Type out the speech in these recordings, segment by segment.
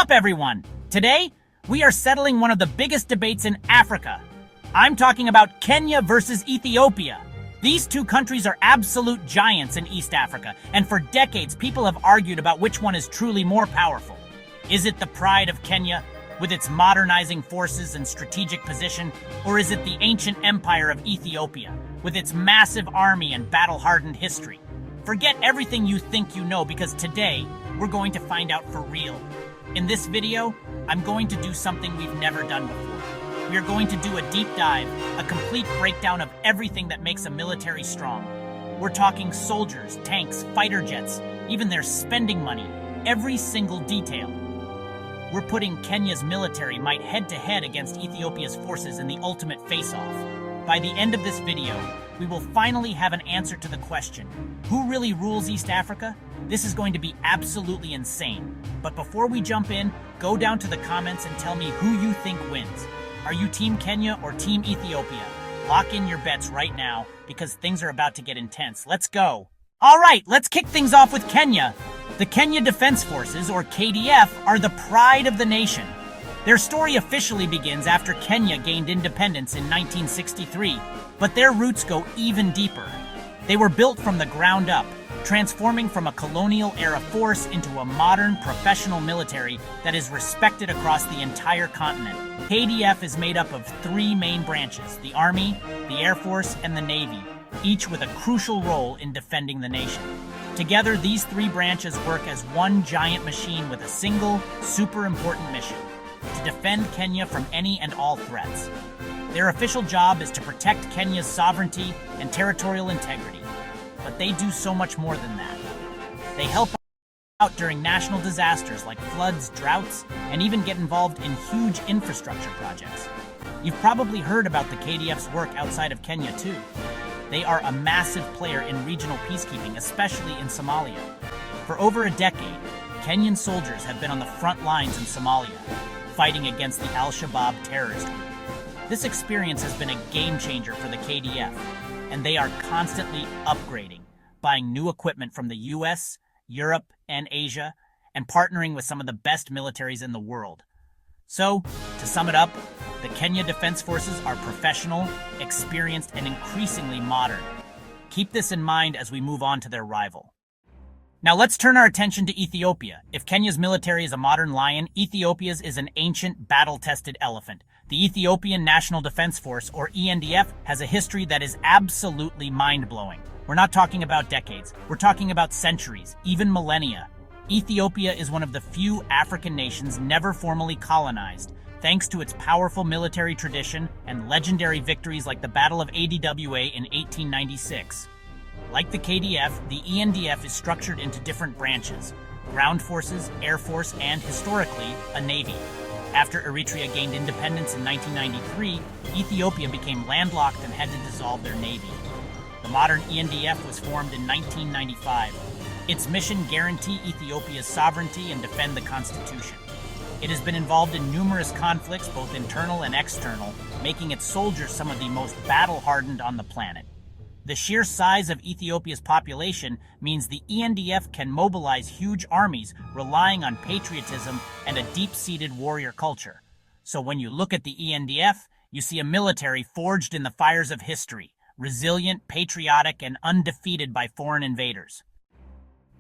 up, everyone? Today, we are settling one of the biggest debates in Africa. I'm talking about Kenya versus Ethiopia. These two countries are absolute giants in East Africa, and for decades people have argued about which one is truly more powerful. Is it the pride of Kenya, with its modernizing forces and strategic position, or is it the ancient empire of Ethiopia, with its massive army and battle-hardened history? Forget everything you think you know, because today, we're going to find out for real. In this video, I'm going to do something we've never done before. We are going to do a deep dive, a complete breakdown of everything that makes a military strong. We're talking soldiers, tanks, fighter jets, even their spending money, every single detail. We're putting Kenya's military might head-to-head against Ethiopia's forces in the ultimate face-off. By the end of this video, we will finally have an answer to the question, who really rules East Africa? This is going to be absolutely insane. But before we jump in, go down to the comments and tell me who you think wins. Are you Team Kenya or Team Ethiopia? Lock in your bets right now, because things are about to get intense. Let's go. All right, let's kick things off with Kenya. The Kenya Defense Forces, or KDF, are the pride of the nation. Their story officially begins after Kenya gained independence in 1963, but their roots go even deeper. They were built from the ground up, transforming from a colonial-era force into a modern, professional military that is respected across the entire continent. KDF is made up of three main branches: the Army, the Air Force, and the Navy, each with a crucial role in defending the nation. Together, these three branches work as one giant machine with a single, super important mission: to defend Kenya from any and all threats. Their official job is to protect Kenya's sovereignty and territorial integrity. But they do so much more than that. They help out during national disasters like floods, droughts, and even get involved in huge infrastructure projects. You've probably heard about the KDF's work outside of Kenya too. They are a massive player in regional peacekeeping, especially in Somalia. For over a decade, Kenyan soldiers have been on the front lines in Somalia, fighting against the Al-Shabaab terrorist group. This experience has been a game changer for the KDF, and they are constantly upgrading, buying new equipment from the US, Europe, and Asia, and partnering with some of the best militaries in the world. So, to sum it up, the Kenya Defense Forces are professional, experienced, and increasingly modern. Keep this in mind as we move on to their rival. Now let's turn our attention to Ethiopia. If Kenya's military is a modern lion, Ethiopia's is an ancient, battle-tested elephant. The Ethiopian National Defense Force, or ENDF, has a history that is absolutely mind-blowing. We're not talking about decades. We're talking about centuries, even millennia. Ethiopia is one of the few African nations never formally colonized, thanks to its powerful military tradition and legendary victories like the Battle of ADWA in 1896. Like the KDF, the ENDF is structured into different branches: ground forces, air force, and, historically, a navy. After Eritrea gained independence in 1993, Ethiopia became landlocked and had to dissolve their navy. The modern ENDF was formed in 1995. Its mission: guarantee Ethiopia's sovereignty and defend the constitution. It has been involved in numerous conflicts, both internal and external, making its soldiers some of the most battle-hardened on the planet. The sheer size of Ethiopia's population means the ENDF can mobilize huge armies relying on patriotism and a deep-seated warrior culture. So when you look at the ENDF, you see a military forged in the fires of history, resilient, patriotic, and undefeated by foreign invaders.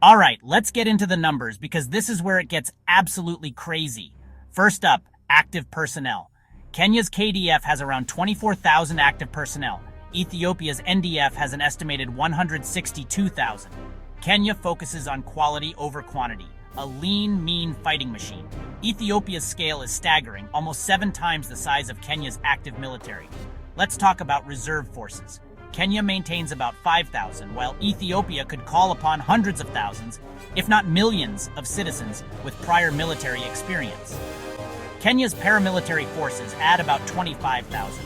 All right, let's get into the numbers, because this is where it gets absolutely crazy. First up, active personnel. Kenya's KDF has around 24,000 active personnel. Ethiopia's NDF has an estimated 162,000. Kenya focuses on quality over quantity, a lean, mean fighting machine. Ethiopia's scale is staggering, almost 7 times the size of Kenya's active military. Let's talk about reserve forces. Kenya maintains about 5,000, while Ethiopia could call upon hundreds of thousands, if not millions, of citizens with prior military experience. Kenya's paramilitary forces add about 25,000.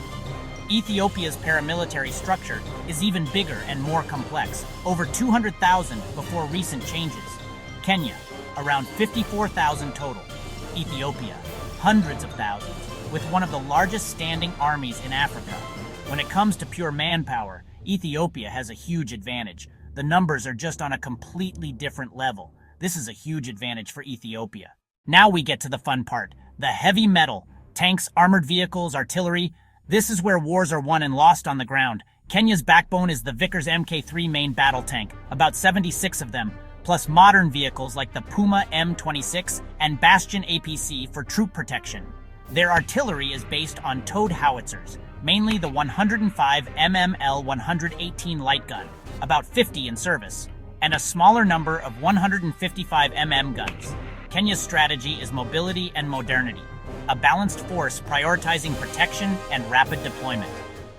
Ethiopia's paramilitary structure is even bigger and more complex, over 200,000 before recent changes. Kenya, around 54,000 total. Ethiopia, hundreds of thousands, with one of the largest standing armies in Africa. When it comes to pure manpower, Ethiopia has a huge advantage. The numbers are just on a completely different level. This is a huge advantage for Ethiopia. Now we get to the fun part, the heavy metal. Tanks, armored vehicles, artillery. This is where wars are won and lost on the ground. Kenya's backbone is the Vickers Mk3 main battle tank, about 76 of them, plus modern vehicles like the Puma M26 and Bastion APC for troop protection. Their artillery is based on towed howitzers, mainly the 105 mmL 118 light gun, about 50 in service, and a smaller number of 155 guns. Kenya's strategy is mobility and modernity, a balanced force prioritizing protection and rapid deployment.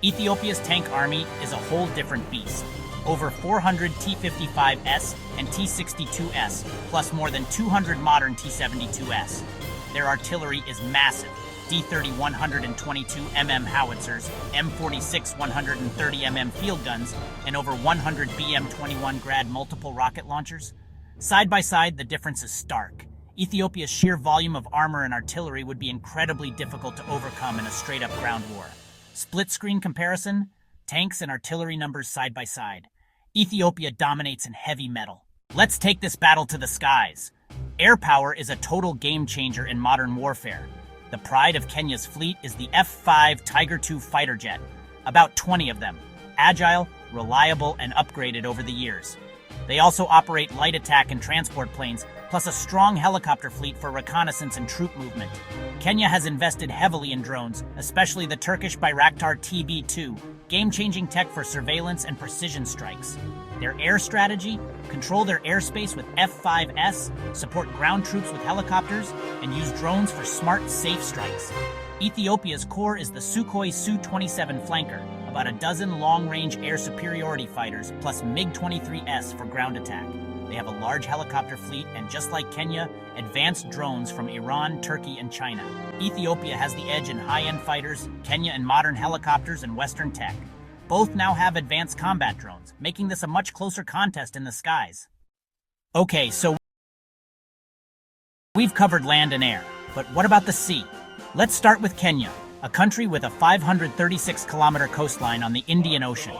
Ethiopia's tank army is a whole different beast. Over 400 T-55S and T-62S, plus more than 200 modern T-72S. Their artillery is massive. D-30 122 howitzers, M46 130 field guns, and over 100 BM-21 Grad multiple rocket launchers. Side by side, the difference is stark. Ethiopia's sheer volume of armor and artillery would be incredibly difficult to overcome in a straight-up ground war. Split-screen comparison, tanks and artillery numbers side by side. Ethiopia dominates in heavy metal. Let's take this battle to the skies. Air power is a total game-changer in modern warfare. The pride of Kenya's fleet is the F-5 Tiger II fighter jet, about 20 of them, agile, reliable, and upgraded over the years. They also operate light attack and transport planes, plus a strong helicopter fleet for reconnaissance and troop movement. Kenya has invested heavily in drones, especially the Turkish Bayraktar TB2, game-changing tech for surveillance and precision strikes. Their air strategy: control their airspace with F-5S, support ground troops with helicopters, and use drones for smart, safe strikes. Ethiopia's core is the Sukhoi Su-27 flanker, about a dozen long-range air superiority fighters, plus MiG-23S for ground attack. They have a large helicopter fleet and, just like Kenya, advanced drones from Iran, Turkey, and China. Ethiopia has the edge in high-end fighters, Kenya in modern helicopters and Western tech. Both now have advanced combat drones, making this a much closer contest in the skies. Okay, so we've covered land and air, but what about the sea? Let's start with Kenya, a country with a 536-kilometer coastline on the Indian Ocean.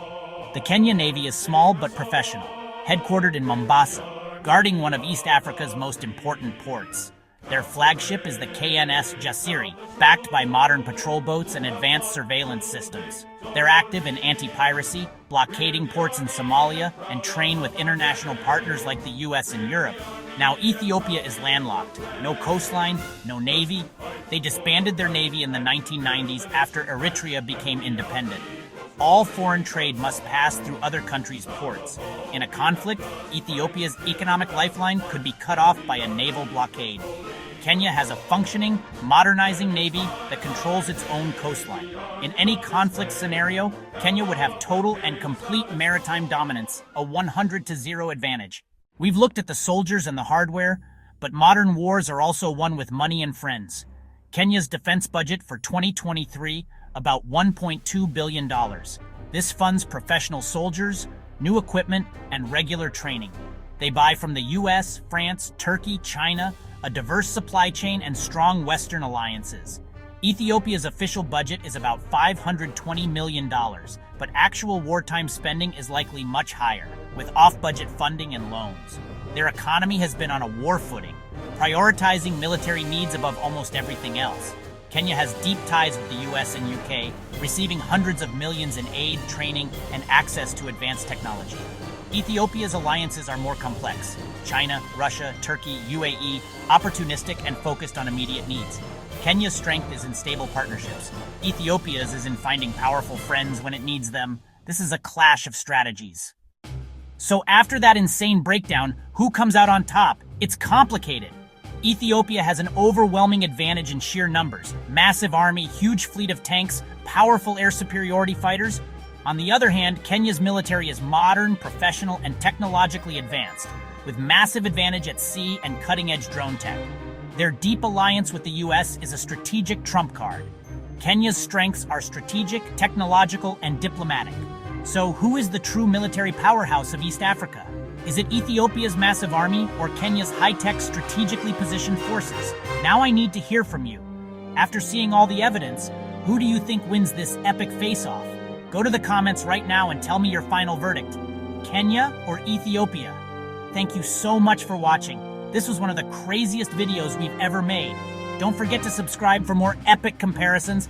The Kenya Navy is small but professional, headquartered in Mombasa, guarding one of East Africa's most important ports. Their flagship is the KNS Jasiri, backed by modern patrol boats and advanced surveillance systems. They're active in anti-piracy, blockading ports in Somalia, and train with international partners like the US and Europe. Now, Ethiopia is landlocked. No coastline, no navy. They disbanded their navy in the 1990s after Eritrea became independent. All foreign trade must pass through other countries' ports. In a conflict, Ethiopia's economic lifeline could be cut off by a naval blockade. Kenya has a functioning, modernizing navy that controls its own coastline. In any conflict scenario, Kenya would have total and complete maritime dominance, a 100-0 advantage. We've looked at the soldiers and the hardware, but modern wars are also won with money and friends. Kenya's defense budget for 2023, about $1.2 billion. This funds professional soldiers, new equipment, and regular training. They buy from the US, France, Turkey, China, a diverse supply chain, and strong Western alliances. Ethiopia's official budget is about $520 million, but actual wartime spending is likely much higher, with off-budget funding and loans. Their economy has been on a war footing, prioritizing military needs above almost everything else. Kenya has deep ties with the US and UK, receiving hundreds of millions in aid, training, and access to advanced technology. Ethiopia's alliances are more complex. China, Russia, Turkey, UAE, opportunistic and focused on immediate needs. Kenya's strength is in stable partnerships. Ethiopia's is in finding powerful friends when it needs them. This is a clash of strategies. So after that insane breakdown, who comes out on top? It's complicated. Ethiopia has an overwhelming advantage in sheer numbers. Massive army, huge fleet of tanks, powerful air superiority fighters. On the other hand, Kenya's military is modern, professional, and technologically advanced, with massive advantage at sea and cutting-edge drone tech. Their deep alliance with the US is a strategic trump card. Kenya's strengths are strategic, technological, and diplomatic. So who is the true military powerhouse of East Africa? Is it Ethiopia's massive army or Kenya's high-tech, strategically positioned forces? Now I need to hear from you. After seeing all the evidence, who do you think wins this epic face-off? Go to the comments right now and tell me your final verdict. Kenya or Ethiopia? Thank you so much for watching. This was one of the craziest videos we've ever made. Don't forget to subscribe for more epic comparisons.